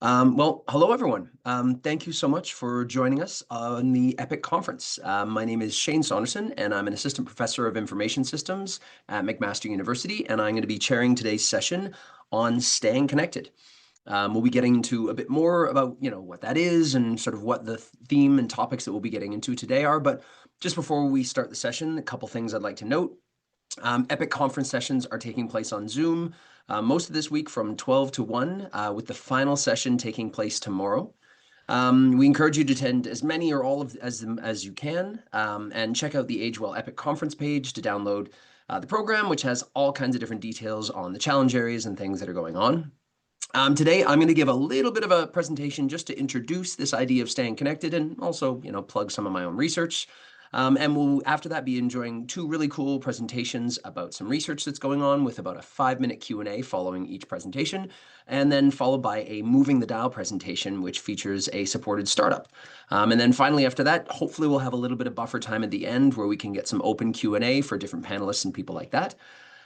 Well, hello everyone. Thank you so much for joining us on the EPIC conference. My name is Saunderson, and I'm an assistant professor of information systems at McMaster University, and I'm going to be chairing today's session on staying connected. We'll be getting into a bit more about, what that is and sort of what the theme and topics that we'll be getting into today are. But just before we start the session, a couple things I'd like to note. EPIC conference sessions are taking place on Zoom most of this week from 12 to 1, with the final session taking place tomorrow. We encourage you to attend as many or all of as you can, and check out the Age Well EPIC conference page to download the program, which has all kinds of different details on the challenge areas and things that are going on. Today, I'm going to give a little bit of a presentation just to introduce this idea of staying connected and also, plug some of my own research. And we'll, after that, be enjoying two really cool presentations about some research that's going on with about a 5-minute Q&A following each presentation, and then followed by a Moving the Dial presentation, which features a supported startup. And then finally, after that, hopefully we'll have a little bit of buffer time at the end where we can get some open Q&A for different panelists and people like that.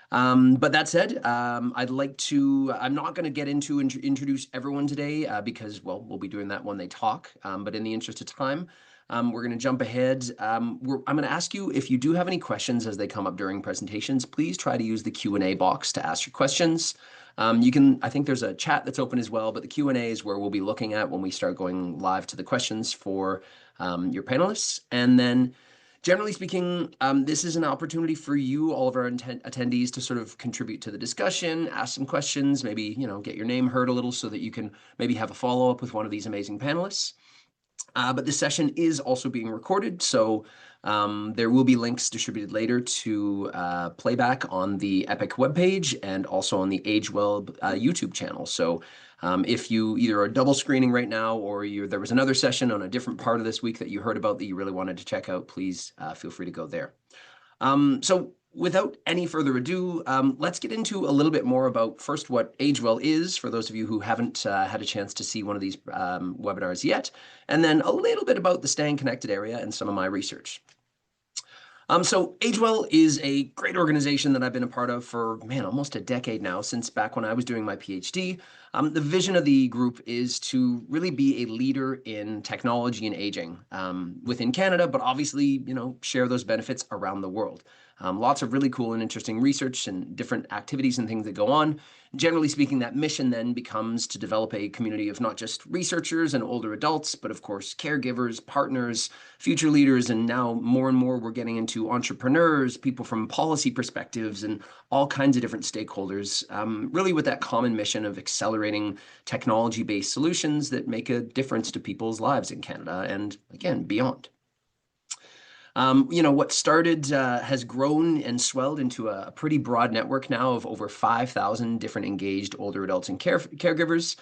But that said, I'm not going to get into introduce everyone today because, well, we'll be doing that when they talk. But in the interest of time, we're going to jump ahead. I'm going to ask you if you do have any questions as they come up during presentations, please try to use the Q&A box to ask your questions. I think there's a chat that's open as well, but the Q&A is where we'll be looking at when we start going live to the questions for your panelists. And then generally speaking, this is an opportunity for you, all of our attendees, to sort of contribute to the discussion, ask some questions, maybe, get your name heard a little so that you can maybe have a follow-up with one of these amazing panelists. But this session is also being recorded, so there will be links distributed later to playback on the EPIC webpage and also on the AgeWell YouTube channel. So if you either are double screening right now or there was another session on a different part of this week that you heard about that you really wanted to check out, please feel free to go there. So without any further ado, let's get into a little bit more about first what AgeWell is, for those of you who haven't had a chance to see one of these webinars yet, and then a little bit about the Staying Connected area and some of my research. So AgeWell is a great organization that I've been a part of for, almost a decade now, since back when I was doing my PhD. The vision of the group is to really be a leader in technology and aging within Canada, but obviously, share those benefits around the world. Lots of really cool and interesting research and different activities and things that go on. Generally speaking, that mission then becomes to develop a community of not just researchers and older adults, but of course, caregivers, partners, future leaders, and now more and more we're getting into entrepreneurs, people from policy perspectives, and all kinds of different stakeholders, really with that common mission of accelerating technology-based solutions that make a difference to people's lives in Canada and, again, beyond. What started has grown and swelled into a pretty broad network now of over 5,000 different engaged older adults and caregivers,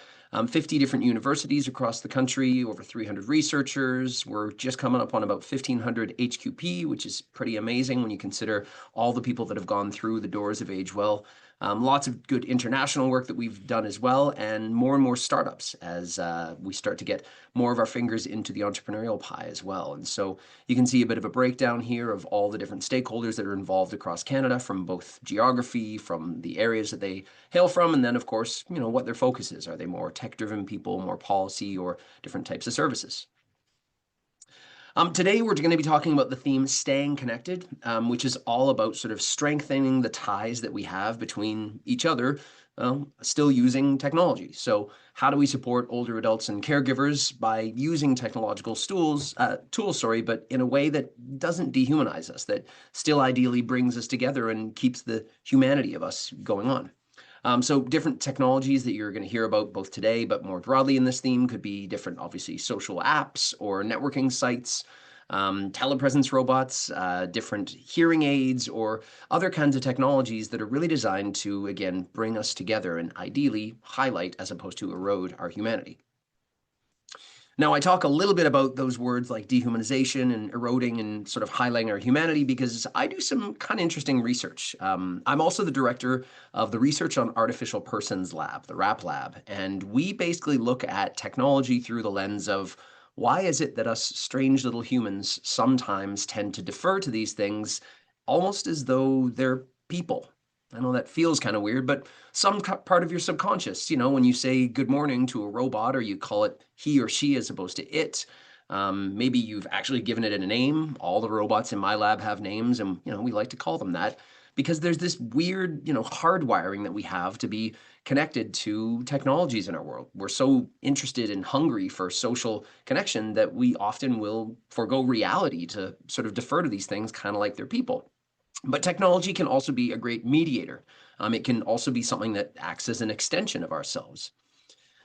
50 different universities across the country, over 300 researchers. We're just coming up on about 1,500 HQP, which is pretty amazing when you consider all the people that have gone through the doors of AgeWell. Lots of good international work that we've done as well, and more startups as we start to get more of our fingers into the entrepreneurial pie as well. And so you can see a bit of a breakdown here of all the different stakeholders that are involved across Canada, from both geography, from the areas that they hail from, and then of course, what their focus is. Are they more tech-driven people, more policy, or different types of services? Today, we're going to be talking about the theme Staying Connected, which is all about sort of strengthening the ties that we have between each other, still using technology. So how do we support older adults and caregivers by using technological tools, but in a way that doesn't dehumanize us, that still ideally brings us together and keeps the humanity of us going on? So different technologies that you're going to hear about both today, but more broadly in this theme, could be different, obviously, social apps or networking sites, telepresence robots, different hearing aids, or other kinds of technologies that are really designed to, again, bring us together and ideally highlight as opposed to erode our humanity. Now, I talk a little bit about those words like dehumanization and eroding and sort of highlighting our humanity because I do some kind of interesting research. I'm also the director of the Research on Artificial Persons Lab, the RAP Lab, and we basically look at technology through the lens of why is it that us strange little humans sometimes tend to defer to these things almost as though they're people. I know that feels kind of weird, but some part of your subconscious, when you say good morning to a robot or you call it he or she as opposed to it, maybe you've actually given it a name. All the robots in my lab have names, and we like to call them that because there's this weird, hardwiring that we have to be connected to technologies in our world. We're so interested and hungry for social connection that we often will forego reality to sort of defer to these things, kind of like they're people. But technology can also be a great mediator. It can also be something that acts as an extension of ourselves.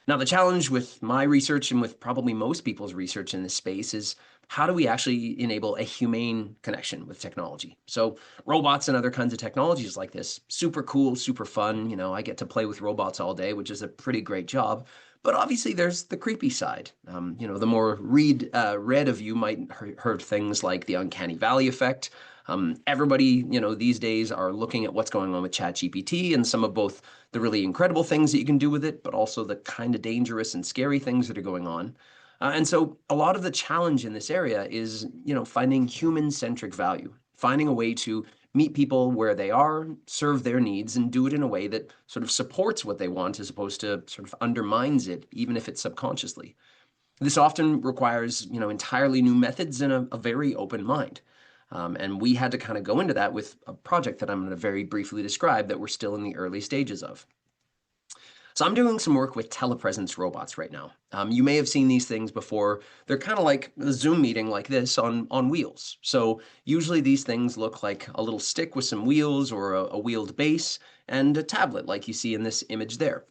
Now, the challenge with my research and with probably most people's research in this space is how do we actually enable a humane connection with technology? So robots and other kinds of technologies like this, super cool, super fun. I get to play with robots all day, which is a pretty great job. But obviously, there's the creepy side. The more read of you might heard things like the uncanny valley effect. Everybody, these days are looking at what's going on with ChatGPT and some of both the really incredible things that you can do with it, but also the kind of dangerous and scary things that are going on. And so a lot of the challenge in this area is, finding human-centric value, finding a way to meet people where they are, serve their needs, and do it in a way that sort of supports what they want as opposed to sort of undermines it, even if it's subconsciously. This often requires, entirely new methods and a very open mind. And we had to kind of go into that with a project that I'm going to very briefly describe that we're still in the early stages of. So I'm doing some work with telepresence robots right now. You may have seen these things before. They're kind of like a Zoom meeting like this on wheels. So usually these things look like a little stick with some wheels or a wheeled base and a tablet like you see in this image there.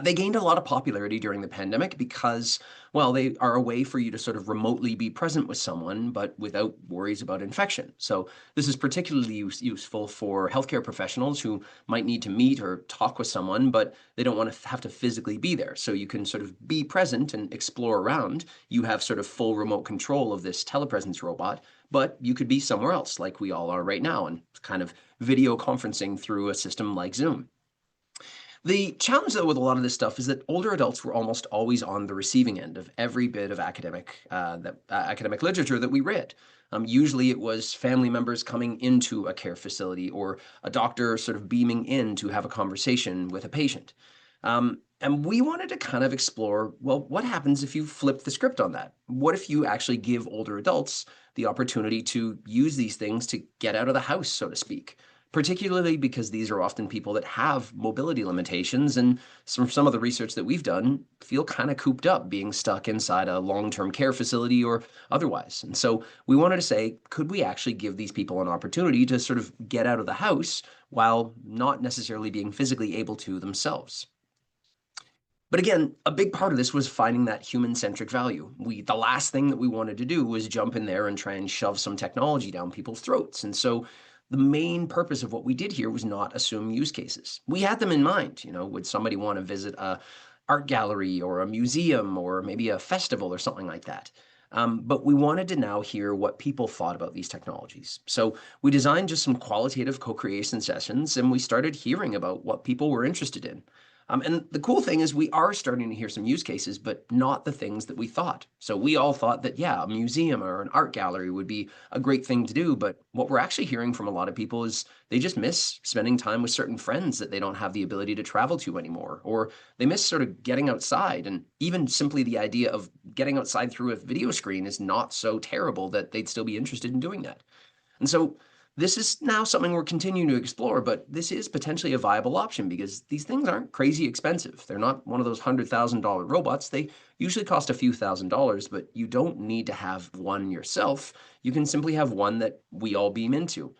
They gained a lot of popularity during the pandemic because, well, they are a way for you to sort of remotely be present with someone, but without worries about infection. So this is particularly useful for healthcare professionals who might need to meet or talk with someone, but they don't want to have to physically be there. So you can sort of be present and explore around. You have sort of full remote control of this telepresence robot, but you could be somewhere else like we all are right now and kind of video conferencing through a system like Zoom. The challenge, though, with a lot of this stuff is that older adults were almost always on the receiving end of every bit of academic literature that we read. Usually it was family members coming into a care facility or a doctor sort of beaming in to have a conversation with a patient. And we wanted to kind of explore, well, what happens if you flip the script on that? What if you actually give older adults the opportunity to use these things to get out of the house, so to speak? Particularly because these are often people that have mobility limitations and some of the research that we've done feel kind of cooped up being stuck inside a long-term care facility or otherwise. And so we wanted to say, could we actually give these people an opportunity to sort of get out of the house while not necessarily being physically able to themselves? But again, a big part of this was finding that human-centric value. The last thing that we wanted to do was jump in there and try and shove some technology down people's throats. And so the main purpose of what we did here was not assume use cases. We had them in mind. Would somebody want to visit a art gallery or a museum or maybe a festival or something like that? But we wanted to now hear what people thought about these technologies. So we designed just some qualitative co-creation sessions and we started hearing about what people were interested in. And the cool thing is we are starting to hear some use cases, but not the things that we thought. So we all thought that, yeah, a museum or an art gallery would be a great thing to do. But what we're actually hearing from a lot of people is they just miss spending time with certain friends that they don't have the ability to travel to anymore, or they miss sort of getting outside. And even simply the idea of getting outside through a video screen is not so terrible that they'd still be interested in doing that. And so this is now something we're continuing to explore, but this is potentially a viable option because these things aren't crazy expensive. They're not one of those $100,000 robots. They usually cost a few $1,000s, but you don't need to have one yourself. You can simply have one that we all beam into.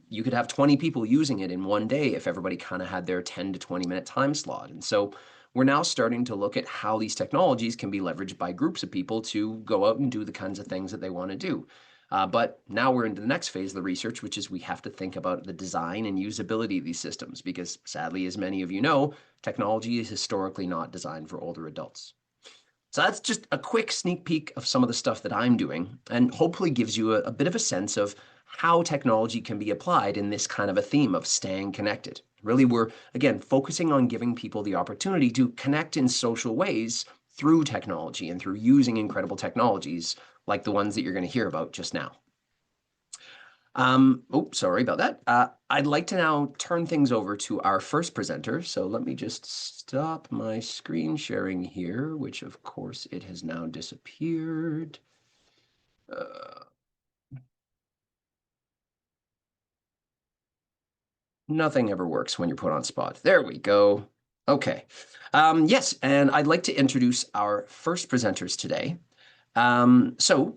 You could have 20 people using it in one day if everybody kind of had their 10 to 20-minute time slot. And so we're now starting to look at how these technologies can be leveraged by groups of people to go out and do the kinds of things that they want to do. But now we're into the next phase of the research, which is we have to think about the design and usability of these systems because sadly, as many of you know, technology is historically not designed for older adults. So that's just a quick sneak peek of some of the stuff that I'm doing and hopefully gives you a bit of a sense of how technology can be applied in this kind of a theme of staying connected. Really, we're, again, focusing on giving people the opportunity to connect in social ways through technology and through using incredible technologies like the ones that you're going to hear about just now. Oh, sorry about that. I'd like to now turn things over to our first presenter. So let me just stop my screen sharing here, which of course it has now disappeared. Nothing ever works when you're put on spot. There we go. Okay. Yes, and I'd like to introduce our first presenters today. So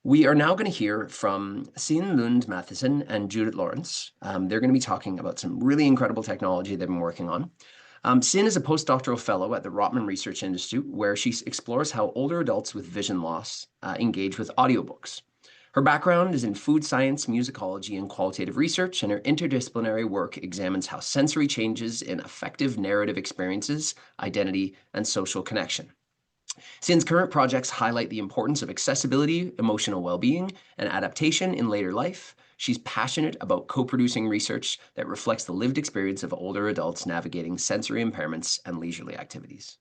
we are now going to hear from Signe, Lund, Mathiesen, and Judith Lawrence. They're going to be talking about some really incredible technology they've been working on. Signe is a postdoctoral fellow at the Rotman Research Institute, where she explores how older adults with vision loss engage with audiobooks. Her background is in food science, musicology, and qualitative research, and her interdisciplinary work examines how sensory changes in affective narrative experiences, identity, and social connection. Signe's current projects highlight the importance of accessibility, emotional well-being, and adaptation in later life. She's passionate about co-producing research that reflects the lived experience of older adults navigating sensory impairments and leisurely activities.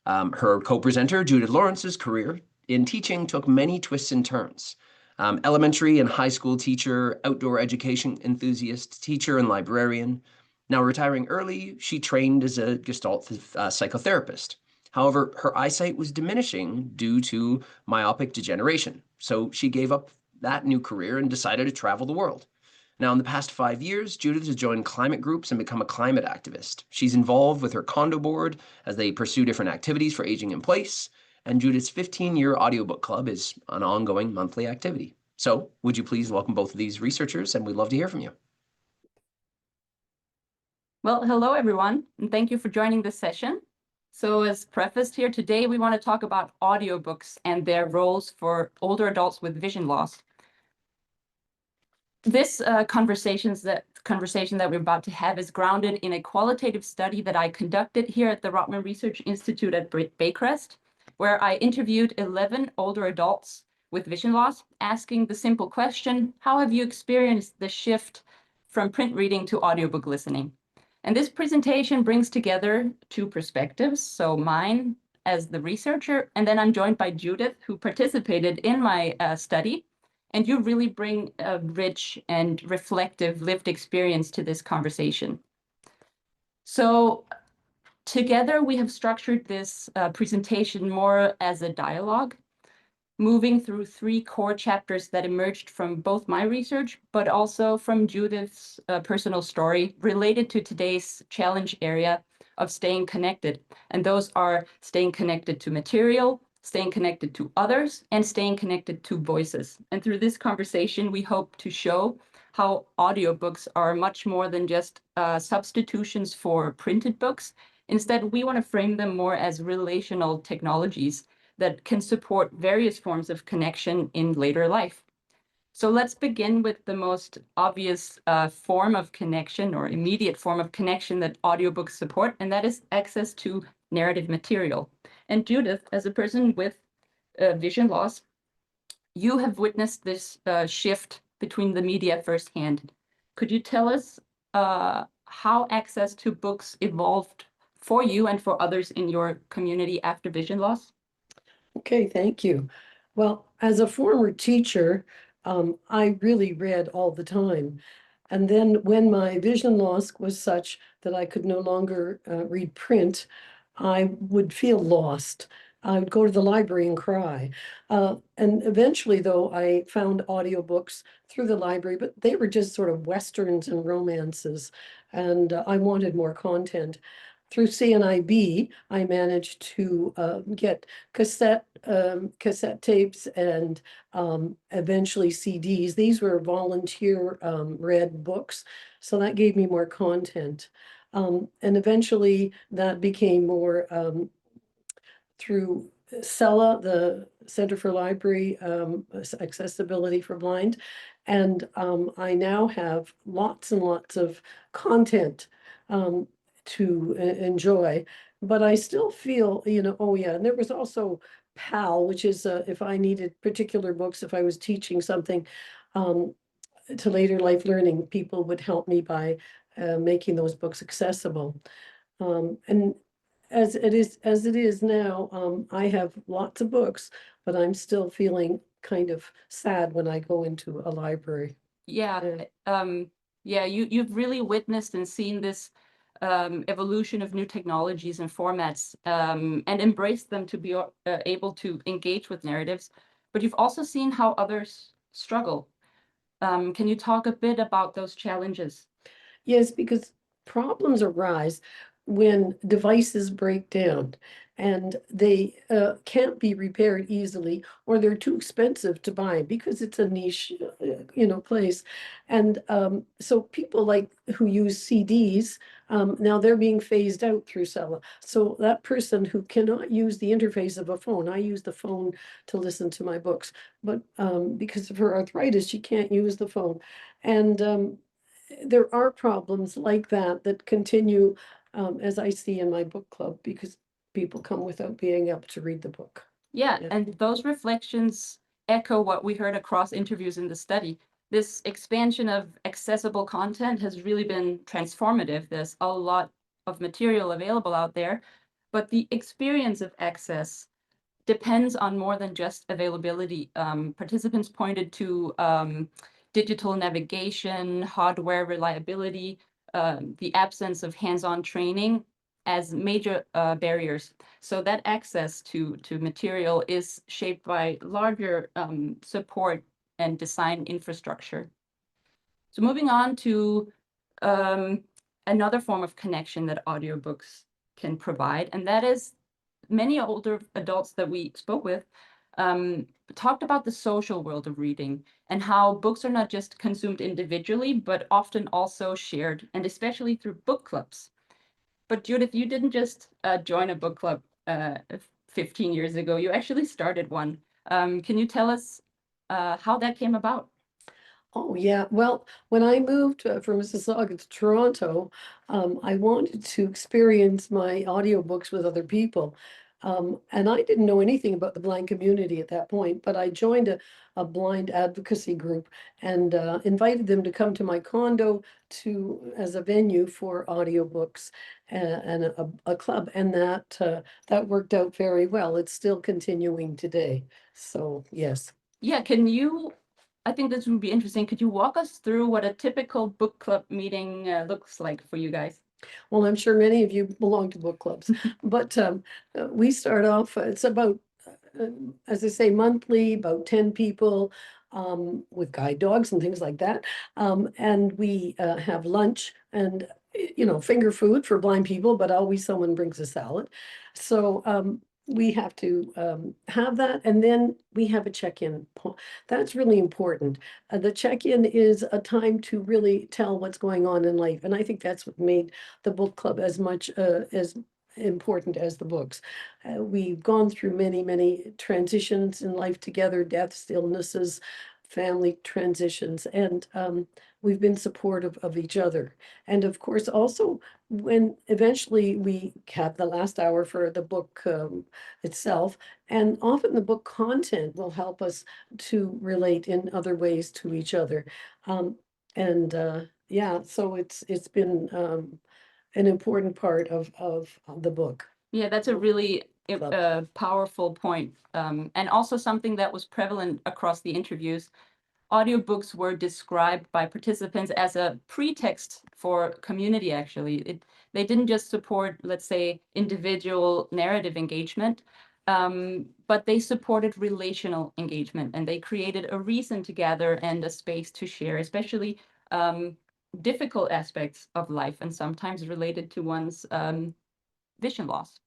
Her co-presenter, Judith Lawrence's career in teaching took many twists and turns. Elementary and high school teacher, outdoor education enthusiast, teacher, and librarian. Now retiring early, she trained as a Gestalt psychotherapist. However, her eyesight was diminishing due to myopic degeneration, so she gave up that new career and decided to travel the world. Now, in the past 5 years, Judith has joined climate groups and become a climate activist. She's involved with her condo board as they pursue different activities for aging in place, and Judith's 15-year audiobook club is an ongoing monthly activity. So, would you please welcome both of these researchers, and we'd love to hear from you. Well, hello, everyone, and thank you for joining this session. So as prefaced here today, we want to talk about audiobooks and their roles for older adults with vision loss. This conversation that we're about to have is grounded in a qualitative study that I conducted here at the Rotman Research Institute at Baycrest, where I interviewed 11 older adults with vision loss, asking the simple question, how have you experienced the shift from print reading to audiobook listening? And this presentation brings together two perspectives, so mine as the researcher, and then I'm joined by Judith, who participated in my study. And you really bring a rich and reflective lived experience to this conversation. So together we have structured this presentation more as a dialogue, moving through 3 core chapters that emerged from both my research, but also from Judith's personal story related to today's challenge area of staying connected. And those are staying connected to material, staying connected to others, and staying connected to voices. And through this conversation, we hope to show how audiobooks are much more than just substitutions for printed books. Instead, we want to frame them more as relational technologies that can support various forms of connection in later life. So let's begin with the most obvious form of connection or immediate form of connection that audiobooks support, and that is access to narrative material. And Judith, as a person with vision loss, you have witnessed this shift between the media firsthand. Could you tell us how access to books evolved for you and for others in your community after vision loss? Okay, thank you. Well, as a former teacher, I really read all the time. And then when my vision loss was such that I could no longer read print, I would feel lost. I would go to the library and cry. And eventually, though, I found audiobooks through the library, but they were just sort of Westerns and romances. And I wanted more content. Through CNIB, I managed to get cassette tapes and eventually CDs. These were volunteer read books, so that gave me more content. And eventually that became more through CELA, the Center for Library Accessibility for Blind. And I now have lots and lots of content to enjoy, but I still feel, oh yeah, and there was also PAL, which is if I needed particular books, if I was teaching something to later life learning, people would help me by making those books accessible. And as it is now, I have lots of books, but I'm still feeling kind of sad when I go into a library. Yeah, you've really witnessed and seen this evolution of new technologies and formats, and embraced them to be able to engage with narratives. But you've also seen how others struggle. Can you talk a bit about those challenges? Yes, because problems arise when devices break down and they can't be repaired easily, or they're too expensive to buy because it's a niche, place. And so people like who use CDs, now they're being phased out through Sella. So that person who cannot use the interface of a phone, I use the phone to listen to my books, but because of her arthritis, she can't use the phone. And there are problems like that that continue, as I see in my book club, because people come without being able to read the book. Yeah, Yeah. and those reflections echo what we heard across interviews in the study. This expansion of accessible content has really been transformative. There's a lot of material available out there, but the experience of access depends on more than just availability. Participants pointed to digital navigation, hardware reliability, the absence of hands-on training as major barriers. So that access to material is shaped by larger support and design infrastructure. So moving on to another form of connection that audiobooks can provide, and that is many older adults that we spoke with talked about the social world of reading and how books are not just consumed individually, but often also shared, and especially through book clubs. But Judith, you didn't just join a book club 15 years ago. You actually started one. Can you tell us how that came about? Oh, yeah. Well, when I moved from Mississauga to Toronto, I wanted to experience my audiobooks with other people. And I didn't know anything about the blind community at that point, but I joined a blind advocacy group and invited them to come to my condo as a venue for audiobooks and a club. And that worked out very well. It's still continuing today. So, yes. Yeah, I think this would be interesting. Could you walk us through what a typical book club meeting looks like for you guys? Well, I'm sure many of you belong to book clubs, but we start off, it's about, as I say, monthly, about 10 people with guide dogs and things like that. And we have lunch and, finger food for blind people, but always someone brings a salad. So we have to have that. And then we have a check-in. That's really important. The check-in is a time to really tell what's going on in life. And I think that's what made the book club as much as important as the books. We've gone through many, many transitions in life together, deaths, illnesses, family transitions, and we've been supportive of each other. And of course, also when eventually we have the last hour for the book itself, and often the book content will help us to relate in other ways to each other. And yeah, so it's been an important part of the book. Yeah, that's a really Club. powerful point. And also something that was prevalent across the interviews. Audiobooks were described by participants as a pretext for community, actually. They didn't just support, let's say, individual narrative engagement, but they supported relational engagement, and they created a reason to gather and a space to share, especially difficult aspects of life and sometimes related to one's vision loss.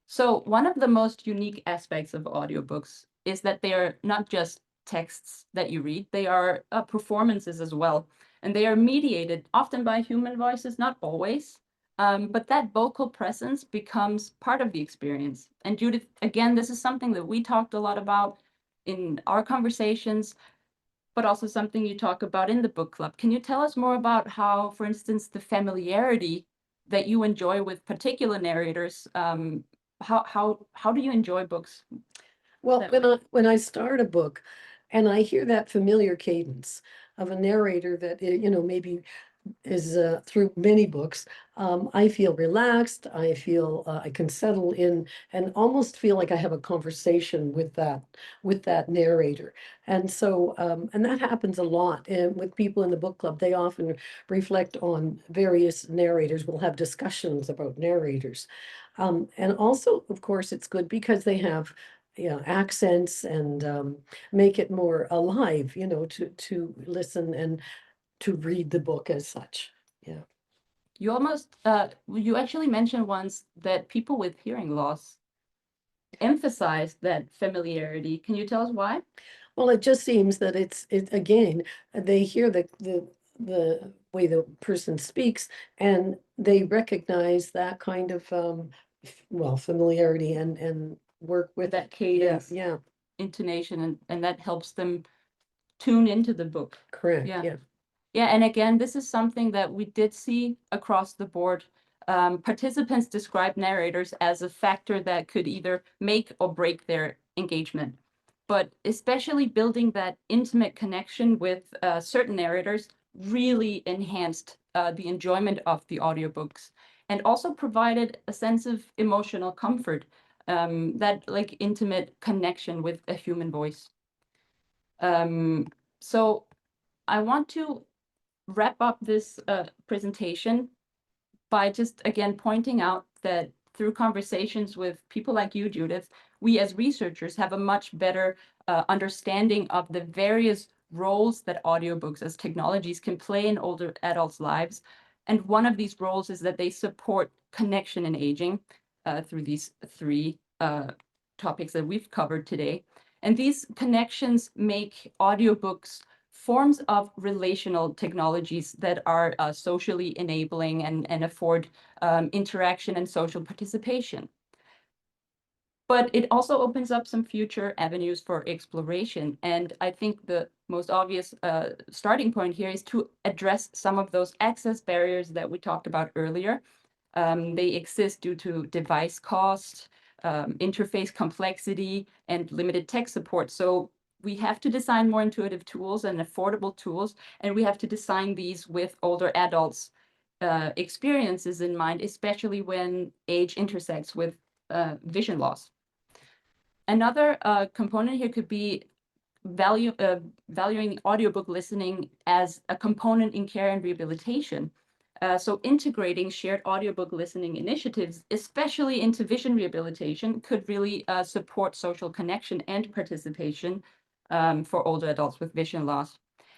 So one of the most unique aspects of audiobooks is that they are not just texts that you read, they are performances as well. And they are mediated often by human voices, not always, but that vocal presence becomes part of the experience. And Judith, again, this is something that we talked a lot about in our conversations, but also something you talk about in the book club. Can you tell us more about how, for instance, the familiarity that you enjoy with particular narrators, how do you enjoy books? Well, when I start a book and I hear that familiar cadence of a narrator that, maybe through many books, I feel relaxed. I feel I can settle in and almost feel like I have a conversation with that narrator. And so, and that happens a lot. And with people in the book club, they often reflect on various narrators. We'll have discussions about narrators. And also, of course, it's good because they have, accents and make it more alive, to listen and to read the book as such. Yeah. You actually mentioned once that people with hearing loss emphasize that familiarity. Can you tell us why? Well, it just seems that it again, they hear the way the person speaks and they recognize that kind of familiarity and work with that cadence, yeah, intonation, and that helps them tune into the book. correct. Yeah. Yeah. Yeah, and again, this is something that we did see across the board. Participants describe narrators as a factor that could either make or break their engagement. But especially building that intimate connection with certain narrators really enhanced the enjoyment of the audiobooks and also provided a sense of emotional comfort, that like intimate connection with a human voice. So I want to wrap up this presentation by just again pointing out that through conversations with people like you, Judith, we as researchers have a much better understanding of the various roles that audiobooks as technologies can play in older adults' lives. And one of these roles is that they support connection in aging through these three topics that we've covered today. And these connections make audiobooks forms of relational technologies that are socially enabling and afford interaction and social participation. But it also opens up some future avenues for exploration. And I think the most obvious starting point here is to address some of those access barriers that we talked about earlier. They exist due to device cost, interface complexity, and limited tech support. So we have to design more intuitive tools and affordable tools, and we have to design these with older adults' experiences in mind, especially when age intersects with vision loss. Another component here could be valuing audiobook listening as a component in care and rehabilitation. So integrating shared audiobook listening initiatives, especially into vision rehabilitation, could really support social connection and participation for older adults with vision loss.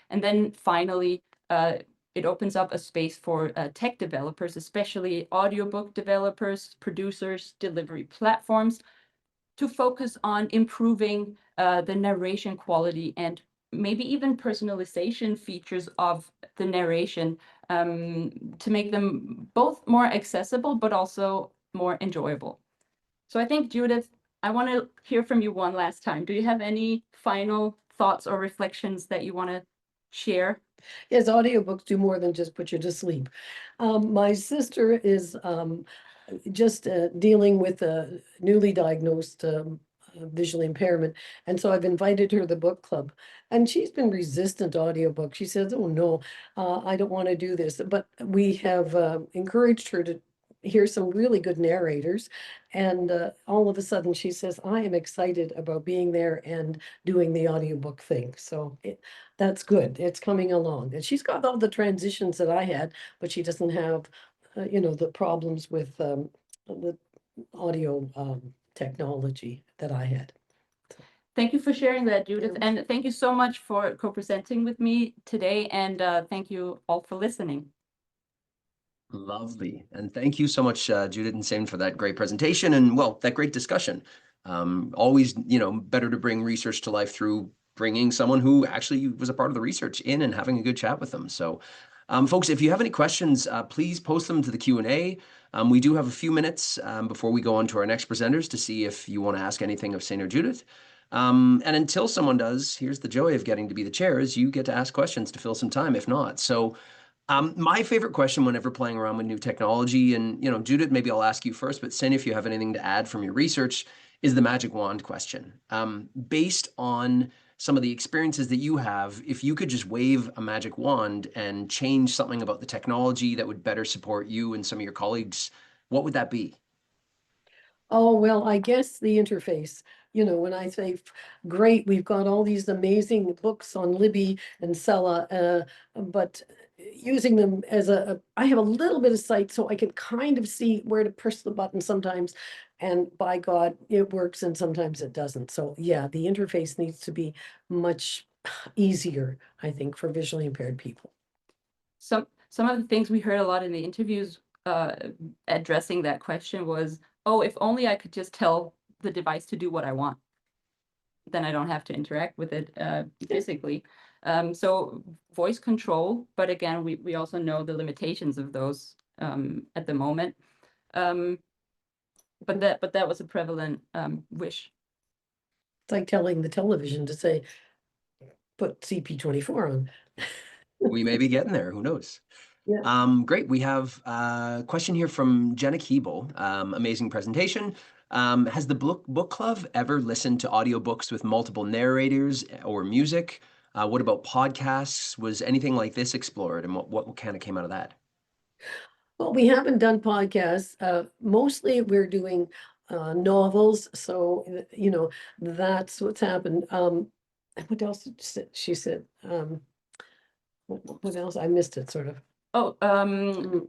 And then finally, it opens up a space for tech developers, especially audiobook developers, producers, delivery platforms, to focus on improving the narration quality and maybe even personalization features of the narration to make them both more accessible, but also more enjoyable. So I think, Judith, I want to hear from you one last time. Do you have any final thoughts or reflections that you want to share? Yes, audiobooks do more than just put you to sleep. My sister is just dealing with a newly diagnosed visual impairment. And so I've invited her to the book club. And she's been resistant to audiobooks. She says, oh, no, I don't want to do this. But we have encouraged her to hear some really good narrators. And all of a sudden she says, I am excited about being there and doing the audiobook thing. So that's good. It's coming along. And she's got all the transitions that I had, but she doesn't have, the problems with the audio technology that I had. Thank you for sharing that, Judith. And thank you so much for co-presenting with me today. And thank you all for listening. Lovely. And thank you so much, Judith and Signe, for that great presentation and, well, that great discussion. Always, better to bring research to life through bringing someone who actually was a part of the research in and having a good chat with them. So, folks, if you have any questions, please post them to the Q&A. We do have a few minutes before we go on to our next presenters to see if you want to ask anything of Signe or Judith. And until someone does, here's the joy of getting to be the chair, is you get to ask questions to fill some time, if not. So my favorite question whenever playing around with new technology, and Judith, maybe I'll ask you first, but Signe, if you have anything to add from your research, is the magic wand question. Based on some of the experiences that you have, if you could just wave a magic wand and change something about the technology that would better support you and some of your colleagues, what would that be? Oh, well, I guess the interface, when I say, great, we've got all these amazing books on Libby and Sella, but using them as I have a little bit of sight, so I can kind of see where to push the button sometimes. And by God, it works and sometimes it doesn't. So yeah, the interface needs to be much easier, I think, for visually impaired people. Some of the things we heard a lot in the interviews addressing that question was, oh, if only I could just tell the device to do what I want, then I don't have to interact with it physically. So voice control, but again, we also know the limitations of those at the moment. But that was a prevalent wish. It's like telling the television to say, put CP24 on. We may be getting there, who knows? Yeah. Great. We have a question here from Jenna Keeble. Amazing presentation. Has the book club ever listened to audiobooks with multiple narrators or music? What about podcasts? Was anything like this explored, and what kind of came out of that? Well, we haven't done podcasts. Mostly we're doing novels. So, that's what's happened. What else did she said? What else? I missed it sort of. Oh,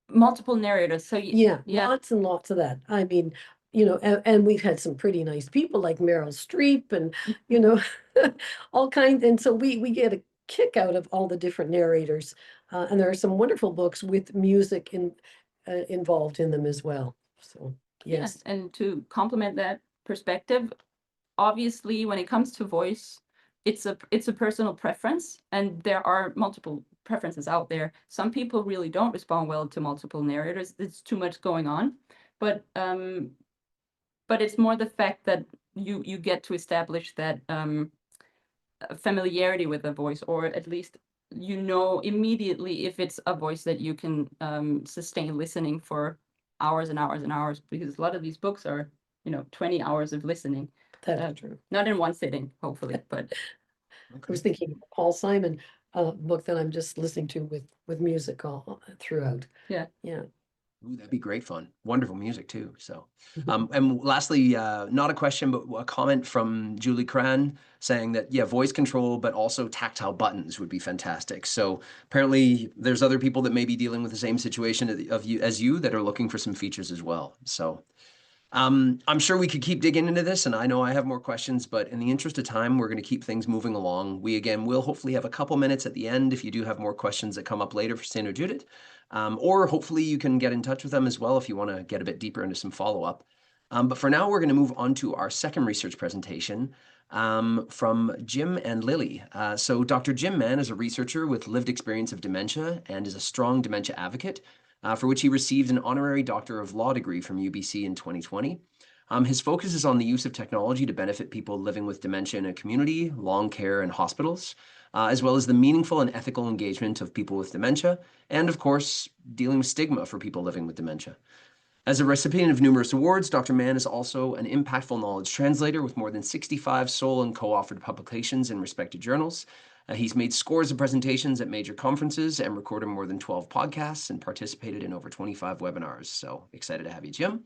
multiple narrators. So Yeah, lots and lots of that. I mean, and we've had some pretty nice people like Meryl Streep and, all kinds. And so we get a kick out of all the different narrators. And there are some wonderful books with music involved in them as well. So, yes. And to complement that perspective, obviously, when it comes to voice, it's a personal preference, and there are multiple preferences out there. Some people really don't respond well to multiple narrators. It's too much going on, but it's more the fact that you get to establish that familiarity with the voice, or at least immediately if it's a voice that you can sustain listening for hours and hours and hours, because a lot of these books are 20 hours of listening. That's true. Not in one sitting, hopefully, but I was thinking of Paul Simon book that I'm just listening to with music all throughout. Yeah. Ooh, that'd be great fun. Wonderful music too. So, and lastly, not a question, but a comment from Julie Cran saying that, yeah, voice control, but also tactile buttons would be fantastic. So apparently there's other people that may be dealing with the same situation as you that are looking for some features as well. So I'm sure we could keep digging into this, and I know I have more questions, but in the interest of time, we're going to keep things moving along. We, again, will hopefully have a couple minutes at the end if you do have more questions that come up later for Signe or Judith, or hopefully you can get in touch with them as well if you want to get a bit deeper into some follow-up. But for now, we're going to move on to our second research presentation from Jim and Lily. So Dr. Jim Mann is a researcher with lived experience of dementia and is a strong dementia advocate, for which he received an honorary Doctor of Law degree from UBC in 2020. His focus is on the use of technology to benefit people living with dementia in a community, long care, and hospitals, as well as the meaningful and ethical engagement of people with dementia, and of course, dealing with stigma for people living with dementia. As a recipient of numerous awards, Dr. Mann is also an impactful knowledge translator with more than 65 sole and co-authored publications in respected journals. He's made scores of presentations at major conferences and recorded more than 12 podcasts and participated in over 25 webinars. So excited to have you, Jim.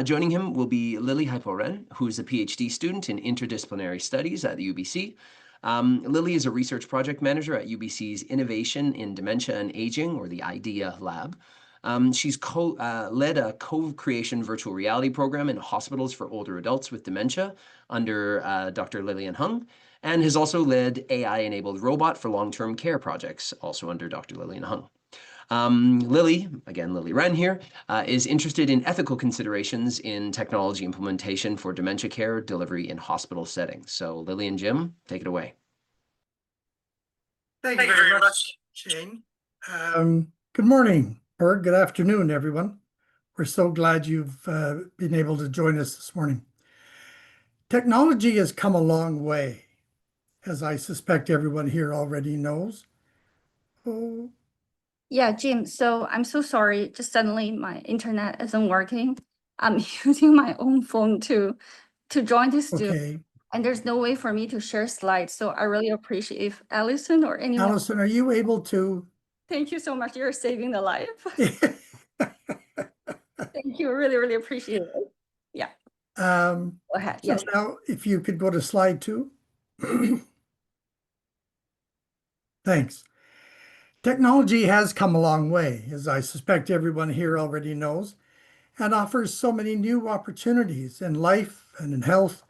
Joining him will be Lily Hyporen, who is a PhD student in interdisciplinary studies at the UBC. Lily is a research project manager at UBC's Innovation in Dementia and Aging, or the IDEA Lab. She's led a co-creation virtual reality program in hospitals for older adults with dementia under Dr. Lillian Hung, and has also led AI-enabled robot for long-term care projects, also under Dr. Lillian Hung. Lily, again, Lily Wren here, is interested in ethical considerations in technology implementation for dementia care delivery in hospital settings. So Lily and Jim, take it away. Thank you very much, Shane. Good morning, or good afternoon, everyone. We're so glad you've been able to join us this morning. Technology has come a long way, as I suspect everyone here already knows. Oh. Yeah, Jim, so I'm so sorry. Just suddenly my internet isn't working. I'm using my own phone to join this. Okay. And there's no way for me to share slides. So I really appreciate if Allison or anyone. Allison, are you able to? Thank you so much. You're saving the life. Thank you. Really, really appreciate it. Yeah. Go ahead. So Yes. now if you could go to slide 2. Thanks. Technology has come a long way, as I suspect everyone here already knows, and offers so many new opportunities in life and in health,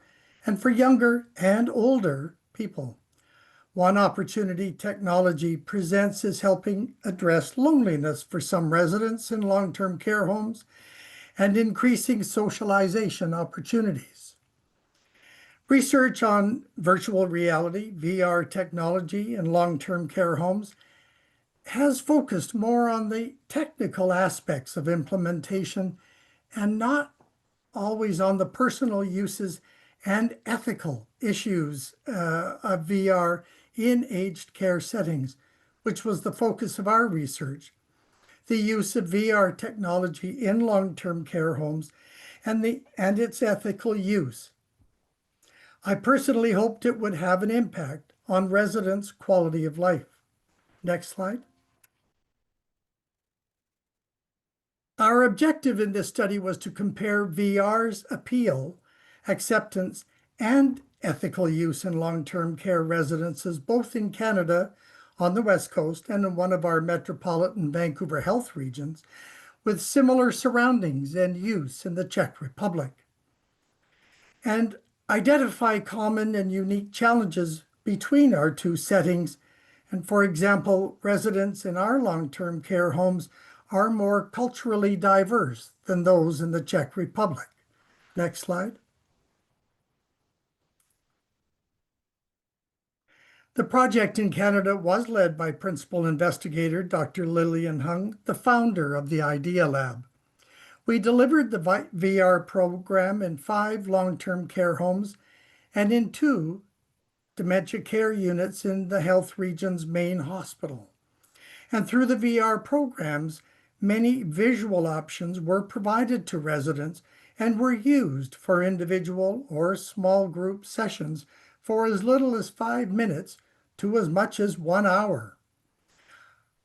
and for younger and older people. One opportunity technology presents is helping address loneliness for some residents in long-term care homes and increasing socialization opportunities. Research on virtual reality, VR technology in long-term care homes has focused more on the technical aspects of implementation and not always on the personal uses and ethical issues of VR in aged care settings, which was the focus of our research. The use of VR technology in long-term care homes and its ethical use. I personally hoped it would have an impact on residents' quality of life. Next slide. Our objective in this study was to compare VR's appeal, acceptance, and ethical use in long-term care residences, both in Canada on the West Coast and in one of our metropolitan Vancouver health regions, with similar surroundings and use in the Czech Republic, and identify common and unique challenges between our two settings. And for example, residents in our long-term care homes are more culturally diverse than those in the Czech Republic. Next slide. The project in Canada was led by principal investigator Dr. Lillian Hung, the founder of the Idea Lab. We delivered the VR program in 5 long-term care homes and in 2 dementia care units in the health region's main hospital. And through the VR programs, many visual options were provided to residents and were used for individual or small group sessions for as little as 5 minutes to as much as 1 hour.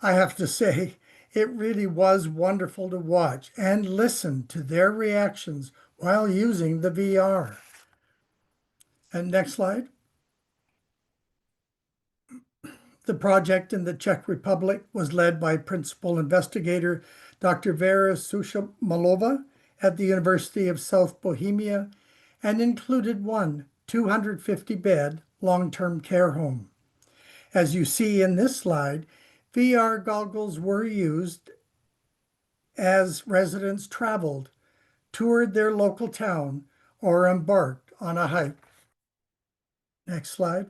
I have to say, it really was wonderful to watch and listen to their reactions while using the VR. And next slide. The project in the Czech Republic was led by principal investigator Dr. Vera Sushamalova at the University of South Bohemia and included one 250-bed long-term care home. As you see in this slide, VR goggles were used as residents traveled, toured their local town, or embarked on a hike. Next slide.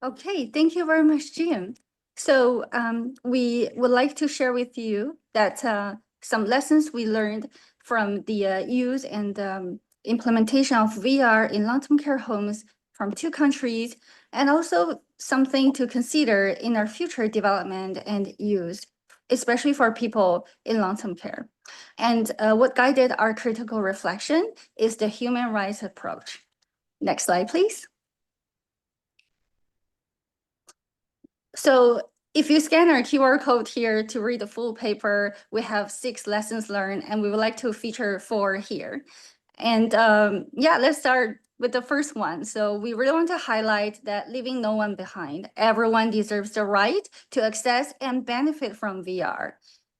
Okay, thank you very much, Jim. So we would like to share with you that some lessons we learned from the use and implementation of VR in long-term care homes from 2 countries, and also something to consider in our future development and use, especially for people in long-term care. And what guided our critical reflection is the human rights approach. Next slide, please. So if you scan our QR code here to read the full paper, we have 6 lessons learned, and we would like to feature 4 here. And yeah, let's start with the first one. So we really want to highlight that leaving no one behind. Everyone deserves the right to access and benefit from VR.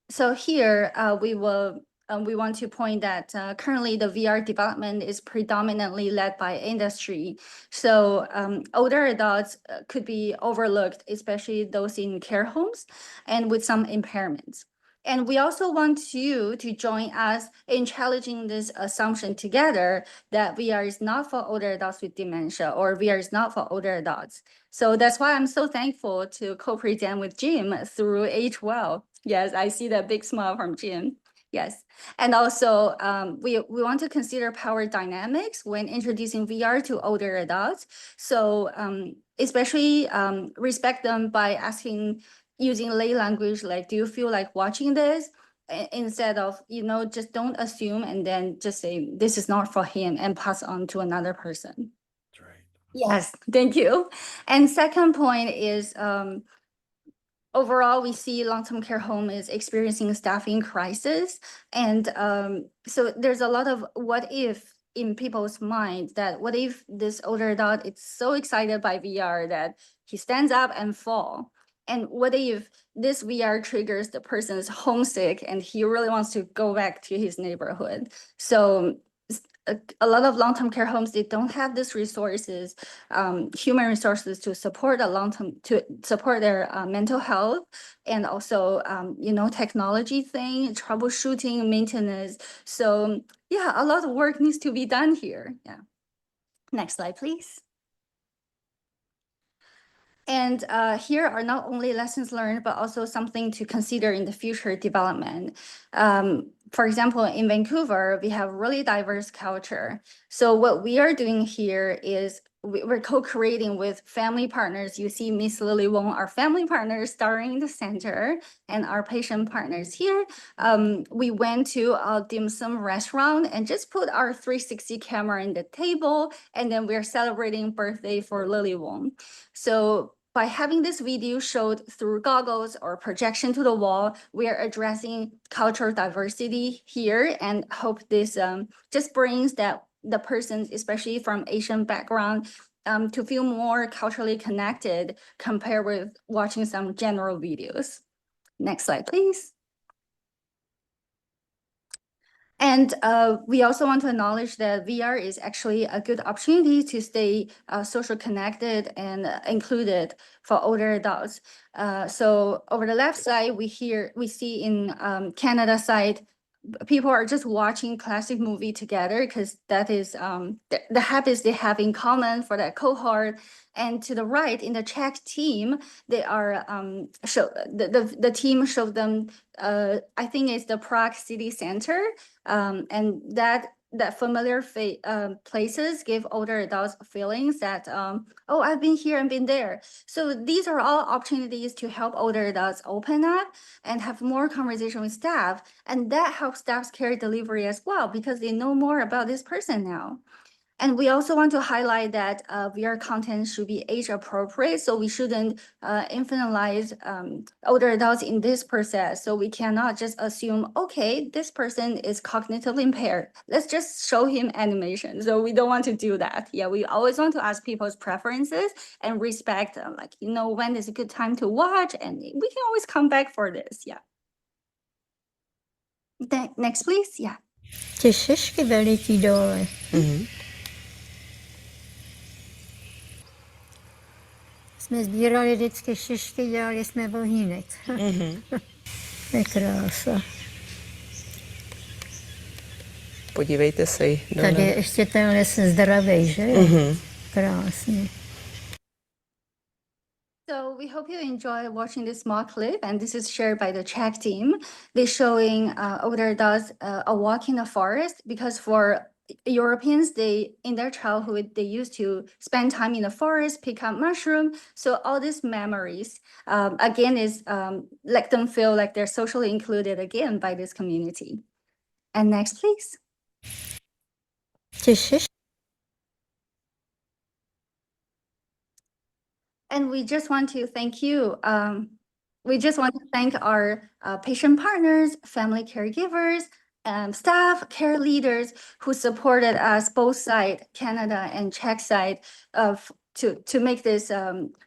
So here we want to point that currently the VR development is predominantly led by industry. So older adults could be overlooked, especially those in care homes and with some impairments. And we also want you to join us in challenging this assumption together that VR is not for older adults with dementia, or VR is not for older adults. So that's why I'm so thankful to co-present with Jim through A12. Yes, I see that big smile from Jim. Yes, and also we want to consider power dynamics when introducing VR to older adults. So especially respect them by asking, using lay language, like, do you feel like watching this? instead of, just don't assume and then just say, this is not for him and pass on to another person. That's right. Yes, thank you. And second point is, overall, we see long-term care home is experiencing staffing crisis. And so there's a lot of what if in people's mind, that what if this older adult is so excited by VR that he stands up and fall? And what if this VR triggers the person's homesick and he really wants to go back to his neighborhood? So a lot of long-term care homes, they don't have these resources, human resources to support to support their mental health, and also, technology thing, troubleshooting, maintenance. So yeah, a lot of work needs to be done here. Yeah. Next slide, please. And here are not only lessons learned, but also something to consider in the future development. For example, in Vancouver, we have really diverse culture. So what we are doing here is we're co-creating with family partners. You see Miss Lily Wong, our family partner, starring in the center, and our patient partners here. We went to a dim sum restaurant and just put our 360 camera in the table, and then we're celebrating birthday for Lily Wong. So by having this video showed through goggles or projection to the wall, we are addressing cultural diversity here, and hope this just brings that the persons, especially from Asian background, to feel more culturally connected compared with watching some general videos. Next slide, please. And we also want to acknowledge that VR is actually a good opportunity to stay social connected and included for older adults. So over the left side, we see in Canada side, people are just watching classic movie together because that is the habits they have in common for that cohort. And to the right, in the Czech team, they are the team showed them I think it's the Prague city center, and that familiar places give older adults feelings that oh, I've been here and been there. So these are all opportunities to help older adults open up and have more conversation with staff, and that helps staff's care delivery as well because they know more about this person now. And we also want to highlight that VR content should be age appropriate, so we shouldn't infantilize older adults in this process. So we cannot just assume, okay, this person is cognitively impaired, let's just show him animation. So we don't want to do that. Yeah, we always want to ask people's preferences and respect them, like, when is a good time to watch, and we can always come back for this. Yeah. Next, please. Yeah. Ty šišky veliký dole. Jsme sbírali vždycky šišky, dělali jsme vohýnek. To je krása. Podívejte se. Tady je ještě ten les zdravej, že? Krásný. So we hope you enjoy watching this small clip, and this is shared by the Czech team. They're showing older adults a walk in the forest, because for Europeans, in their childhood, they used to spend time in the forest, pick up mushroom. So all these memories, again, is let them feel like they're socially included again by this community. And next, please. Ty šišky. And we just want to thank you. We just want to thank our patient partners, family caregivers, staff, care leaders who supported us, both side, Canada and Czech side, to make this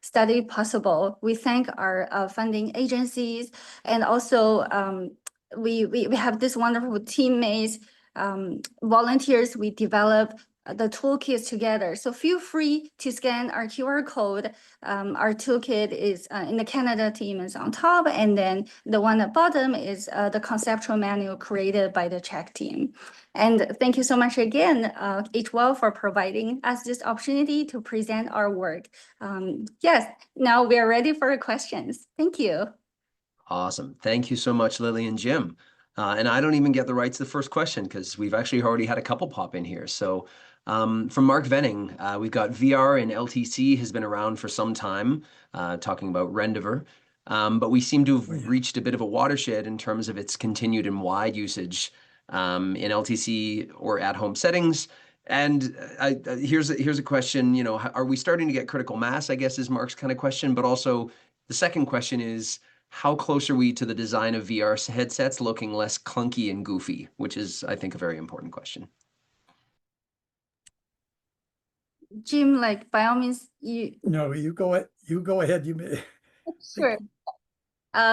study possible. We thank our funding agencies, and also we have this wonderful teammates, volunteers. We develop the toolkits together. So feel free to scan our QR code. Our toolkit is in the Canada team is on top, and then the one at bottom is the conceptual manual created by the Czech team. And thank you so much again, HWell, for providing us this opportunity to present our work. Yes, now we are ready for questions. Thank you. Awesome. Thank you so much, Lily and Jim. And I don't even get the right to the first question because we've actually already had a couple pop in here. So from Mark Venning, we've got VR and LTC has been around for some time, talking about Rendiver. but we seem to have Oh, yeah. reached a bit of a watershed in terms of its continued and wide usage in LTC or at-home settings. And here's a question, you know, are we starting to get critical mass, I guess, is Mark's kind of question, but also the second question is, how close are we to the design of VR headsets looking less clunky and goofy, which is, I think, a very important question. Jim, like by all means, you No, you go ahead. You may. sure.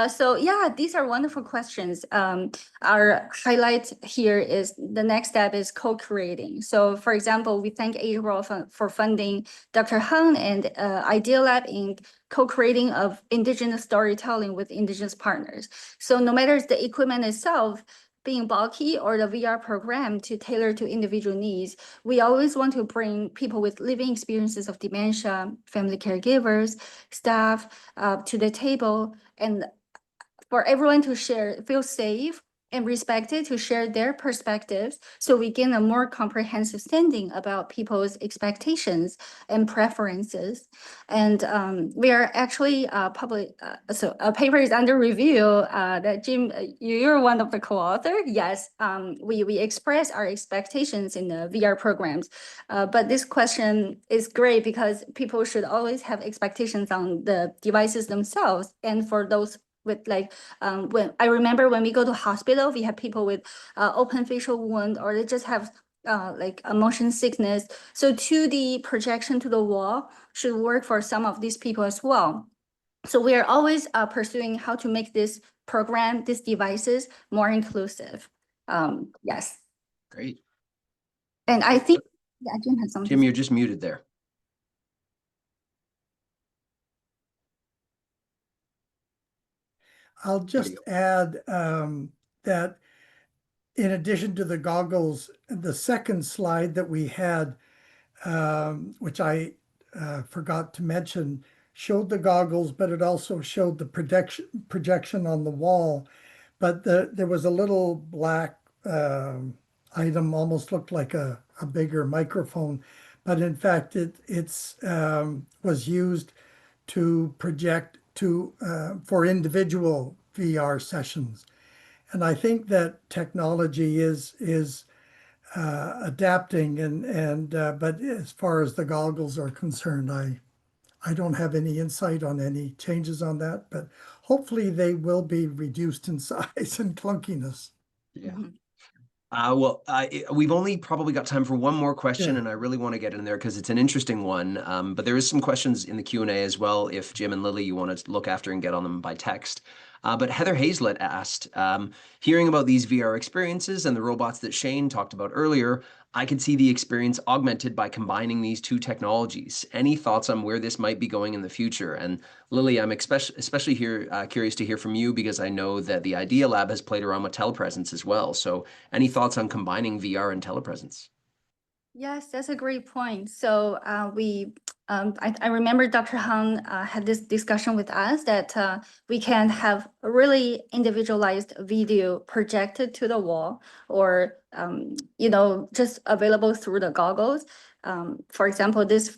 So yeah, these are wonderful questions. Our highlight here is the next step is co-creating. So for example, we thank ARO for funding Dr. Han and Idea Lab in co-creating of indigenous storytelling with indigenous partners. So no matter the equipment itself being bulky or the VR program to tailor to individual needs, we always want to bring people with living experiences of dementia, family caregivers, staff to the table, and for everyone to feel safe and respected to share their perspectives, so we gain a more comprehensive understanding about people's expectations and preferences. And we are actually so a paper is under review that Jim, you're one of the co-author. Yes, we express our expectations in the VR programs, but this question is great because people should always have expectations on the devices themselves, and for those with like when I remember when we go to hospital, we have people with open facial wound, or they just have like a motion sickness. So 2D projection to the wall should work for some of these people as well. So we are always pursuing how to make this program, these devices, more inclusive. Yes. Great. And I think, yeah, Jim has something. Jim, you're just muted there. I'll just add that in addition to the goggles, the second slide that we had, which I forgot to mention, showed the goggles, but it also showed the projection on the wall. But there was a little black item, almost looked like a bigger microphone, but in fact it's was used to project for individual VR sessions. And I think that technology is adapting, but as far as the goggles are concerned, I don't have any insight on any changes on that, but hopefully they will be reduced in size and clunkiness. Yeah. Mhm. Well, we've only probably got time for one more question, Yeah. and I really want to get in there because it's an interesting one. But there is some questions in the Q&A as well, if Jim and Lily, you want to look after and get on them by text. But Heather Hazlett asked, hearing about these VR experiences and the robots that Shane talked about earlier, I could see the experience augmented by combining these two technologies. Any thoughts on where this might be going in the future? And Lily, I'm especially curious to hear from you because I know that the Idea Lab has played around with telepresence as well. So any thoughts on combining VR and telepresence? Yes, that's a great point. So I remember Dr. Han had this discussion with us that we can have a really individualized video projected to the wall, or just available through the goggles. For example, this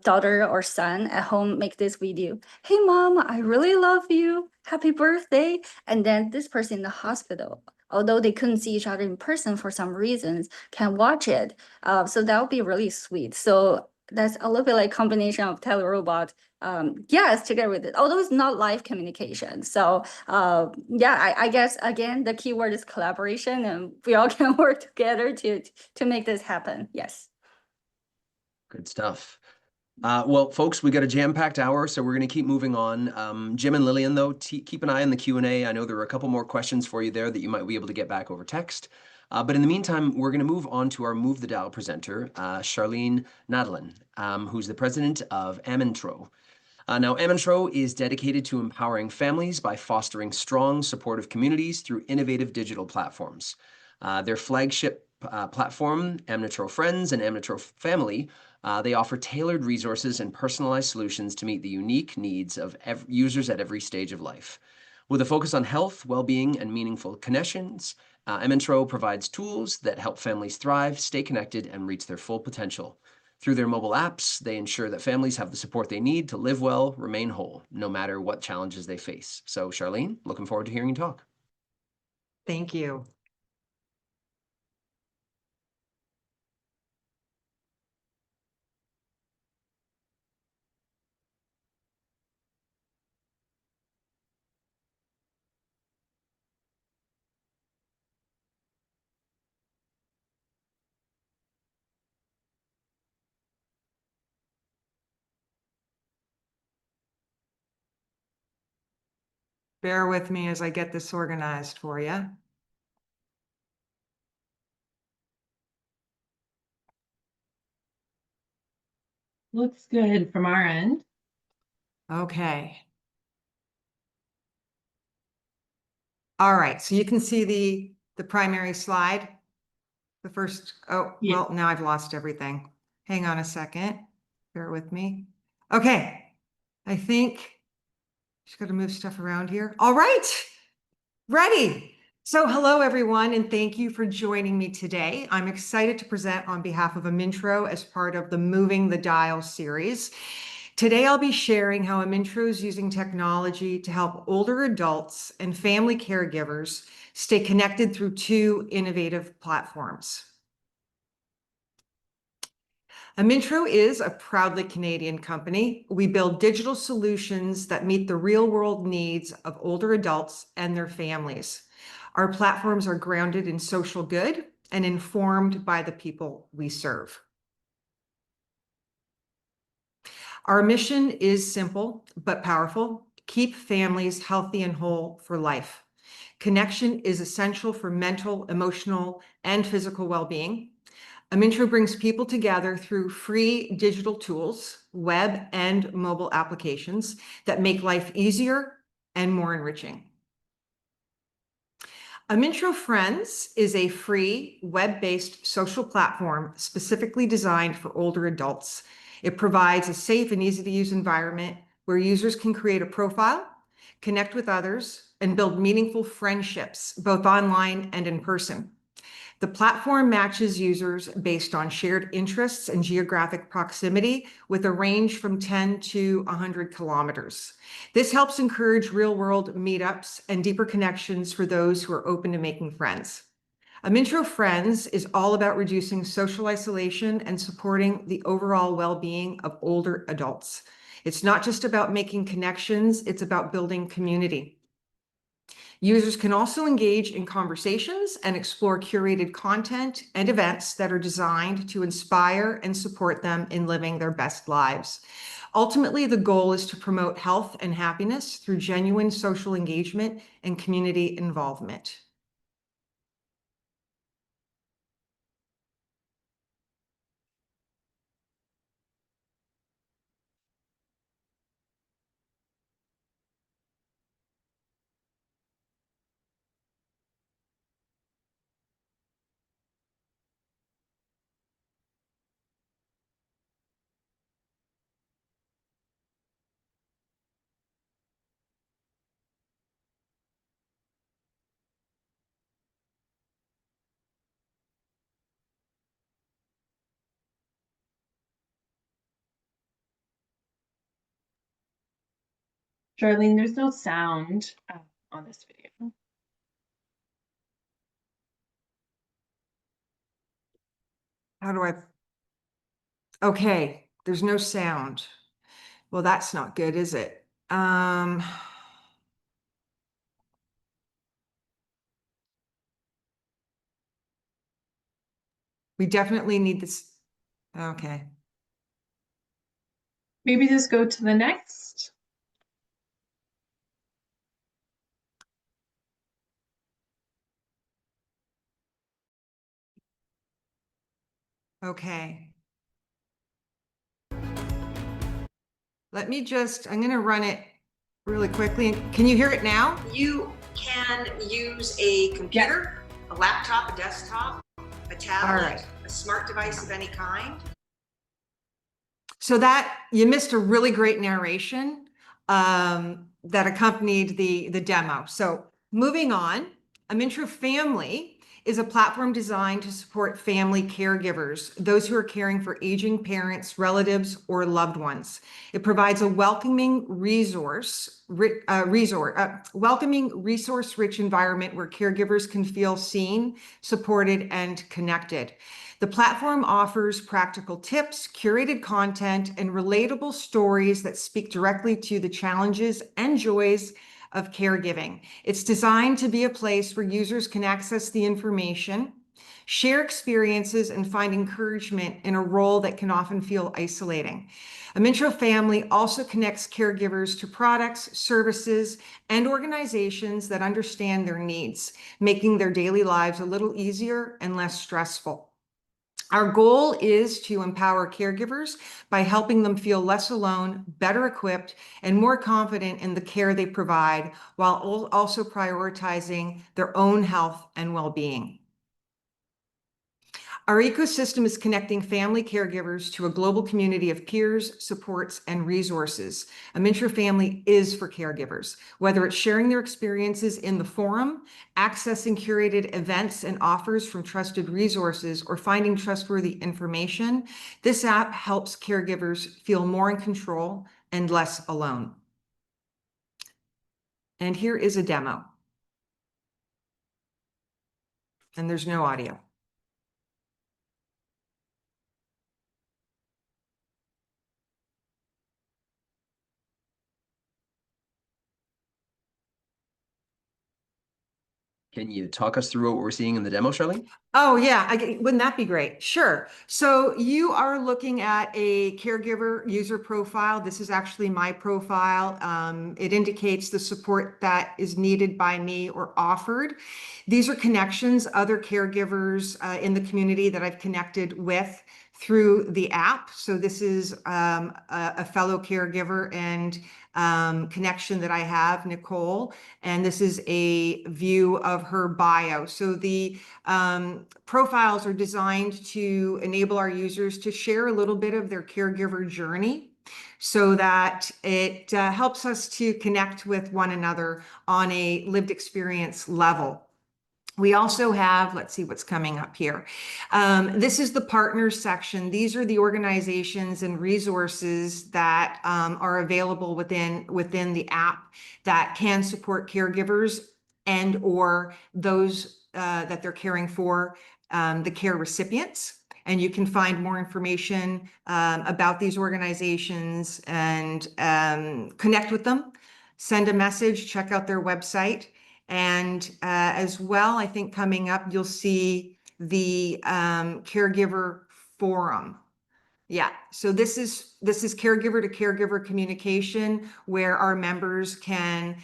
daughter or son at home make this video. Hey, mom, I really love you. Happy birthday. And then this person in the hospital, although they couldn't see each other in person for some reasons, can watch it. So that would be really sweet. So that's a little bit like combination of telerobot, yes, together with it, although it's not live communication. So yeah, I guess again, the key word is collaboration, and we all can work together to make this happen. Yes. Good stuff. Well, folks, we got a jam-packed hour, so we're going to keep moving on. Jim and Lillian, though, keep an eye on the Q&A. I know there are a couple more questions for you there that you might be able to get back over text. But in the meantime, we're going to move on to our Move the Dial presenter, Charlene Nadelin, who's the president of Amintro. Now, Amintro is dedicated to empowering families by fostering strong, supportive communities through innovative digital platforms. Their flagship platform, Amintro Friends and Amintro Family, they offer tailored resources and personalized solutions to meet the unique needs of users at every stage of life. With a focus on health, well-being, and meaningful connections, Amintro provides tools that help families thrive, stay connected, and reach their full potential. Through their mobile apps, they ensure that families have the support they need to live well, remain whole, no matter what challenges they face. So Charlene, looking forward to hearing you talk. Thank you. Bear with me as I get this organized for you. Looks good from our end. Okay. All right, so you can see the primary slide. The first, oh, Yeah. well, now I've lost everything. Hang on a second. Bear with me. Okay, I think just got to move stuff around here. All right, ready. So hello, everyone, and thank you for joining me today. I'm excited to present on behalf of Amintro as part of the Moving the Dial series. Today, I'll be sharing how Amintro is using technology to help older adults and family caregivers stay connected through two innovative platforms. Amintro is a proudly Canadian company. We build digital solutions that meet the real-world needs of older adults and their families. Our platforms are grounded in social good and informed by the people we serve. Our mission is simple but powerful: keep families healthy and whole for life. Connection is essential for mental, emotional, and physical well-being. Amintro brings people together through free digital tools, web and mobile applications that make life easier and more enriching. Amintro Friends is a free web-based social platform specifically designed for older adults. It provides a safe and easy-to-use environment where users can create a profile, connect with others, and build meaningful friendships, both online and in person. The platform matches users based on shared interests and geographic proximity with a range from 10 to 100 kilometers. This helps encourage real-world meetups and deeper connections for those who are open to making friends. Amintro Friends is all about reducing social isolation and supporting the overall well-being of older adults. It's not just about making connections, it's about building community. Users can also engage in conversations and explore curated content and events that are designed to inspire and support them in living their best lives. Ultimately, the goal is to promote health and happiness through genuine social engagement and community involvement. Charlene, there's no sound on this video. How do I? Okay, there's no sound. Well, that's not good, is it? We definitely need this. Okay. Maybe just go to the next. Okay. Let me just, I'm going to run it really quickly. Can you hear it now? You can use a computer, a laptop, a desktop, a tablet, All right. a smart device of any kind. So that you missed a really great narration that accompanied the demo. So moving on, Amintro Family is a platform designed to support family caregivers, those who are caring for aging parents, relatives, or loved ones. It provides a welcoming resource-rich environment where caregivers can feel seen, supported, and connected. The platform offers practical tips, curated content, and relatable stories that speak directly to the challenges and joys of caregiving. It's designed to be a place where users can access the information, share experiences, and find encouragement in a role that can often feel isolating. Amintro Family also connects caregivers to products, services, and organizations that understand their needs, making their daily lives a little easier and less stressful. Our goal is to empower caregivers by helping them feel less alone, better equipped, and more confident in the care they provide, while also prioritizing their own health and well-being. Our ecosystem is connecting family caregivers to a global community of peers, supports, and resources. Amintro Family is for caregivers, whether it's sharing their experiences in the forum, accessing curated events and offers from trusted resources, or finding trustworthy information. This app helps caregivers feel more in control and less alone. And here is a demo. And there's no audio. Can you talk us through what we're seeing in the demo, Charlene? Oh, yeah. Wouldn't that be great? Sure. So you are looking at a caregiver user profile. This is actually my profile. It indicates the support that is needed by me or offered. These are connections, other caregivers in the community that I've connected with through the app. So this is a fellow caregiver and connection that I have, Nicole, and this is a view of her bio. So the profiles are designed to enable our users to share a little bit of their caregiver journey so that it helps us to connect with one another on a lived experience level. We also have, let's see what's coming up here. This is the partners section. These are the organizations and resources that are available within the app that can support caregivers and or those that they're caring for, the care recipients. And you can find more information about these organizations and connect with them, send a message, check out their website. And as well, I think coming up, you'll see the caregiver forum. Yeah, so this is caregiver to caregiver communication where our members can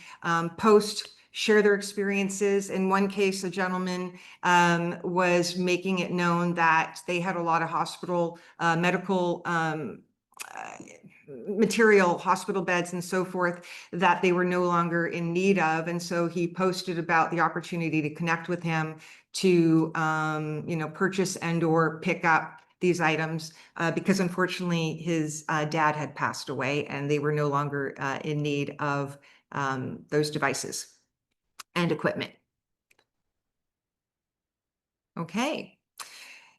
post, share their experiences. In one case, a gentleman was making it known that they had a lot of hospital medical material, hospital beds and so forth that they were no longer in need of. And so he posted about the opportunity to connect with him to, purchase and or pick up these items because unfortunately his dad had passed away and they were no longer in need of those devices and equipment. Okay.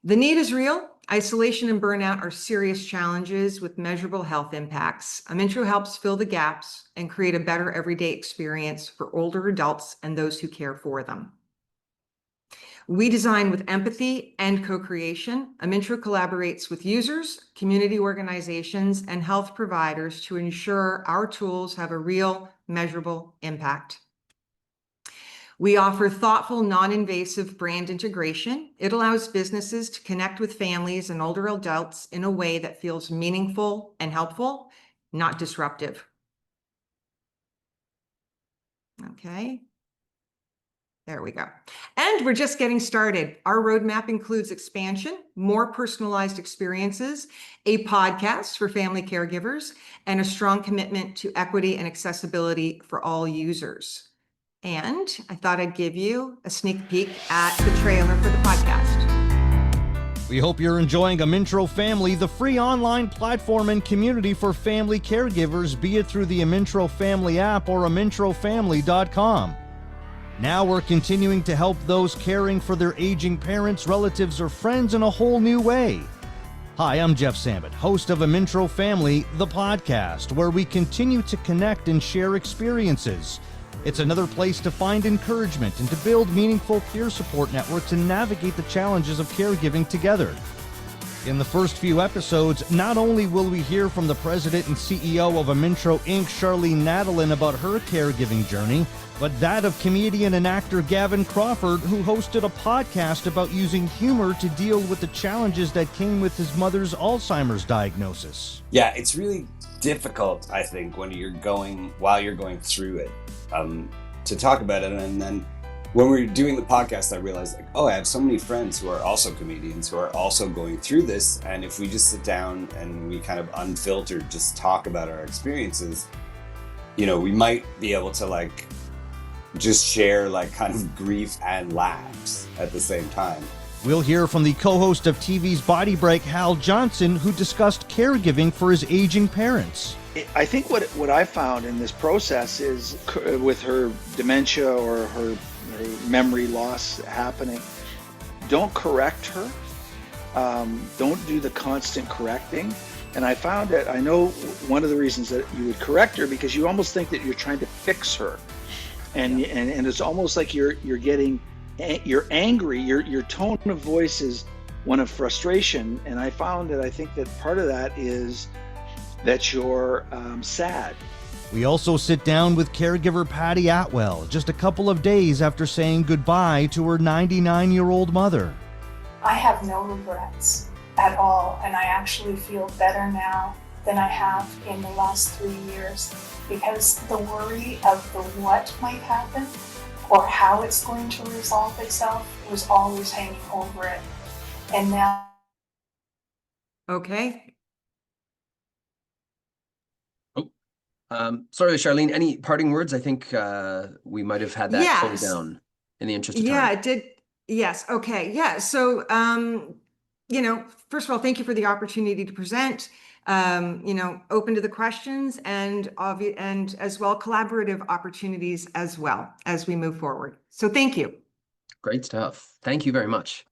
The need is real. Isolation and burnout are serious challenges with measurable health impacts. Amintro helps fill the gaps and create a better everyday experience for older adults and those who care for them. We design with empathy and co-creation. Amintro collaborates with users, community organizations, and health providers to ensure our tools have a real, measurable impact. We offer thoughtful, non-invasive brand integration. It allows businesses to connect with families and older adults in a way that feels meaningful and helpful, not disruptive. Okay. There we go. And we're just getting started. Our roadmap includes expansion, more personalized experiences, a podcast for family caregivers, and a strong commitment to equity and accessibility for all users. And I thought I'd give you a sneak peek at the trailer for the podcast. We hope you're enjoying Amintro Family, the free online platform and community for family caregivers, be it through the Amintro Family app or amintrofamily.com. Now we're continuing to help those caring for their aging parents, relatives, or friends in a whole new way. Hi, I'm Jeff Samet, host of Amintro Family, the podcast, where we continue to connect and share experiences. It's another place to find encouragement and to build meaningful peer support networks and navigate the challenges of caregiving together. In the first few episodes, not only will we hear from the president and CEO of Amintro Inc., Charlene Nadalin, about her caregiving journey, but that of comedian and actor Gavin Crawford, who hosted a podcast about using humor to deal with the challenges that came with his mother's Alzheimer's diagnosis. Yeah, it's really difficult, I think, while you're going through it, to talk about it. And then when we were doing the podcast, I realized, like, oh, I have so many friends who are also comedians who are also going through this. And if we just sit down and we kind of unfiltered just talk about our experiences, you know, we might be able to like just share like kind of grief and laughs at the same time. We'll hear from the co-host of TV's Body Break, Hal Johnson, who discussed caregiving for his aging parents. I think what I found in this process is with her dementia or her memory loss happening, don't correct her. Don't do the constant correcting. And I found that, I know one of the reasons that you would correct her, because you almost think that you're trying to fix her. And it's almost like you're angry, your tone of voice is one of frustration. And I found that I think that part of that is that you're sad. We also sit down with caregiver Patty Atwell just a couple of days after saying goodbye to her 99-year-old mother. I have no regrets at all, and I actually feel better now than I have in the last 3 years, because the worry of the what might happen or how it's going to resolve itself was always hanging over it. And now... Okay. Sorry, Charlene, any parting words? I think we might have had that closed down in the interest of time. Yeah, it did. Yes. Okay. Yeah. So, you know, first of all, thank you for the opportunity to present, you know, open to the questions and as well collaborative opportunities as well as we move forward. So thank you. Great stuff. Thank you very much.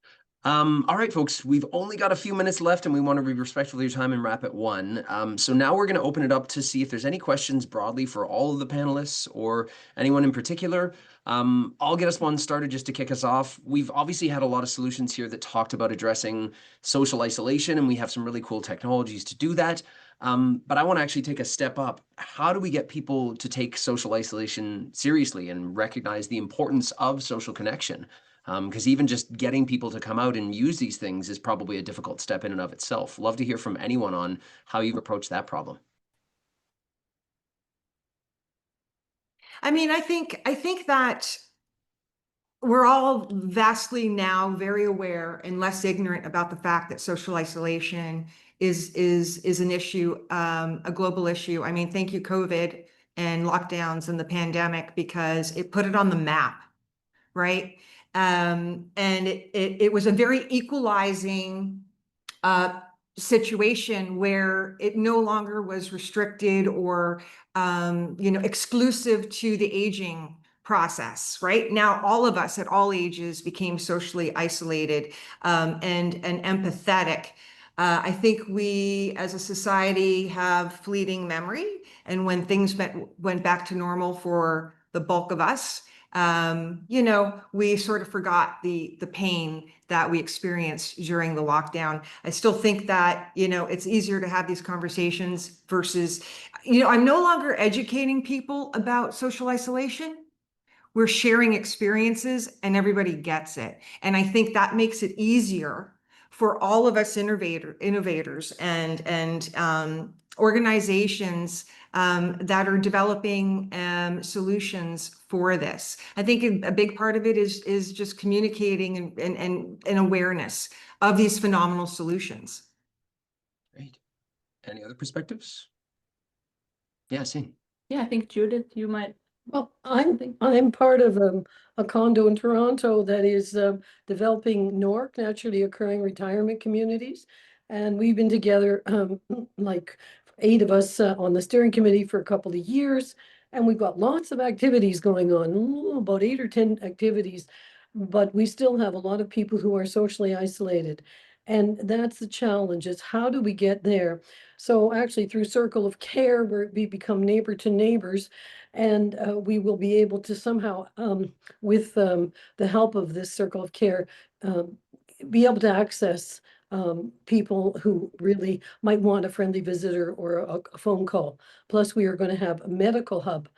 All right, folks, we've only got a few minutes left and we want to be respectful of your time and wrap at 1. So now we're going to open it up to see if there's any questions broadly for all of the panelists or anyone in particular. I'll get us one started just to kick us off. We've obviously had a lot of solutions here that talked about addressing social isolation, and we have some really cool technologies to do that. But I want to actually take a step up. How do we get people to take social isolation seriously and recognize the importance of social connection? Because even just getting people to come out and use these things is probably a difficult step in and of itself. Love to hear from anyone on how you've approached that problem. I mean, I think that we're all vastly now very aware and less ignorant about the fact that social isolation is an issue, a global issue. I mean, thank you, COVID and lockdowns and the pandemic, because it put it on the map, right? And it was a very equalizing situation where it no longer was restricted or you know, exclusive to the aging process. Right now, all of us at all ages became socially isolated and empathetic. I think we as a society have fleeting memory, and when things went back to normal for the bulk of us, you know, we sort of forgot the pain that we experienced during the lockdown. I still think that, you know, it's easier to have these conversations versus, you know, I'm no longer educating people about social isolation. We're sharing experiences and everybody gets it. And I think that makes it easier for all of us innovators and organizations that are developing solutions for this. I think a big part of it is just communicating and awareness of these phenomenal solutions. Great. Any other perspectives? Yeah, Signe. Yeah, I think Judith, you might. Well, I'm part of a condo in Toronto that is developing NORC, naturally occurring retirement communities. And we've been together, like 8 of us on the steering committee for a couple of years. And we've got lots of activities going on, about 8 or 10 activities, but we still have a lot of people who are socially isolated. And that's the challenge, is how do we get there? So actually through Circle of Care, where we become neighbor to neighbors, and we will be able to somehow, with the help of this Circle of Care, be able to access people who really might want a friendly visitor or a phone call. Plus, we are going to have a medical hub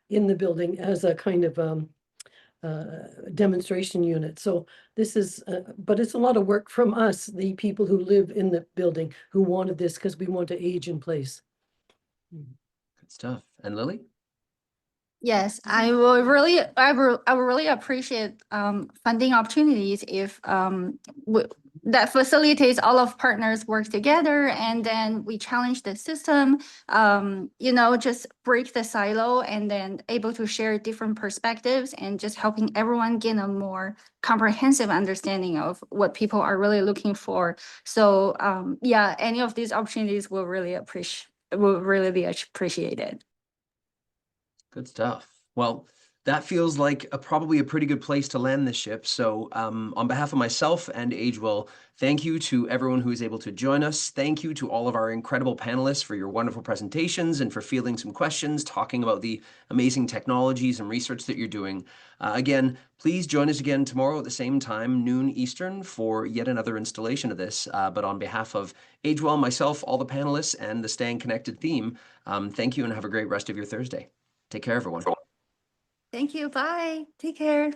in the building as a kind of demonstration unit. So this is, but it's a lot of work from us, the people who live in the building, who wanted this because we want to age in place. Good stuff. And Lily? Yes, I will really, I will really appreciate funding opportunities if that facilitates all of partners work together, and then we challenge the system, you know, just break the silo and then able to share different perspectives and just helping everyone gain a more comprehensive understanding of what people are really looking for. So yeah, any of these opportunities will really be appreciated. Good stuff. Well, that feels like probably a pretty good place to land this ship. So on behalf of myself and AgeWell, thank you to everyone who is able to join us. Thank you to all of our incredible panelists for your wonderful presentations and for fielding some questions, talking about the amazing technologies and research that you're doing. Again, please join us again tomorrow at the same time, noon Eastern, for yet another installation of this. But on behalf of AgeWell, myself, all the panelists, and the Staying Connected theme, thank you and have a great rest of your Thursday. Take care, everyone. Thank you. Bye. Take care.